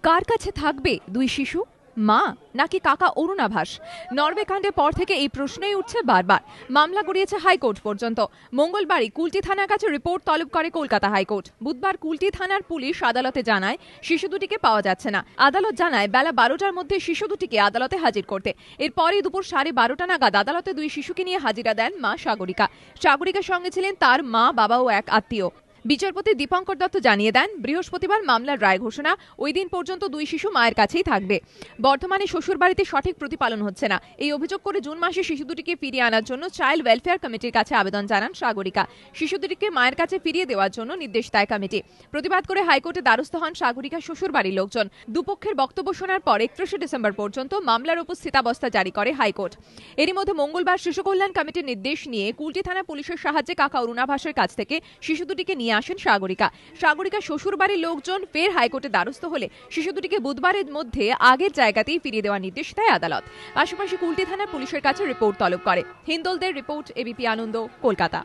কার কাছে থাকবে দুই শিশু, মা নাকি কাকা অরুণাভাস? নরওয়ে কাণ্ডের পর থেকে এই প্রশ্নই উঠছে বারবার। মামলা গড়িয়েছে হাইকোর্ট পর্যন্ত। মঙ্গলবারই কুলটি থানার কাছে রিপোর্ট তলব করে কলকাতা হাইকোর্ট। বুধবার কুলটি থানার পুলিশ আদালতে জানায় শিশু দুটিকে পাওয়া যাচ্ছে না। আদালত জানায় বেলা 12টার মধ্যে শিশু দুটিকে আদালতে হাজির করতে। এরপরই দুপুর 12:30 নাগাদ আদালতে দুই শিশুকে নিয়ে হাজিরা দেন মা সাগরিকা। সাগরিকার সঙ্গে ছিলেন তার মা, বাবা ও এক আত্মীয়। বিচারপতি দীপঙ্কর দত্ত জানিয়ে দেন, বৃহস্পতিবার মামলার রায় ঘোষণা। ওই দিন পর্যন্ত দুই শিশু মায়ের কাছেই থাকবে। বর্তমানে শ্বশুরবাড়িতে সঠিক প্রতিপালন হচ্ছে না, এই অভিযোগ করে জুন মাসে শিশু দুটিকে ফিরিয়ে আনার জন্য চাইল্ড ওয়েলফেয়ার কমিটির কাছে আবেদন জানান সাগরিকা। শিশু দুটিকে মায়ের কাছে ফিরিয়ে দেওয়ার জন্য নির্দেশ দেয় কমিটি। প্রতিবাদ করে হাইকোর্টে দ্বারস্থ হন সাগরিকার শ্বশুরবাড়ির লোকজন। দুপক্ষের বক্তব্য শোনার পর 31 ডিসেম্বর পর্যন্ত মামলার উপর স্থিতাবস্থা জারি করে হাইকোর্ট। এরই মধ্যে মঙ্গলবার শিশু কল্যাণ কমিটির নির্দেশ নিয়ে কুলটি থানা পুলিশের সাহায্যে কাকা অরুণাভাসের কাছ থেকে শিশু দুটিকে নিয়ে আসেন সাগরিকা শ্বশুরবাড়ির লোকজন ফের হাইকোর্টে দ্বারস্থ হলে শিশু দুটিকে বুধবারের মধ্যে আগের জায়গাতেই ফিরিয়ে দেওয়ার নির্দেশ দেয় আদালত। পাশাপাশি কুলটি থানার পুলিশের কাছে রিপোর্ট তলব করে। হিন্দোলদের রিপোর্ট, এবিপি আনন্দ, কলকাতা।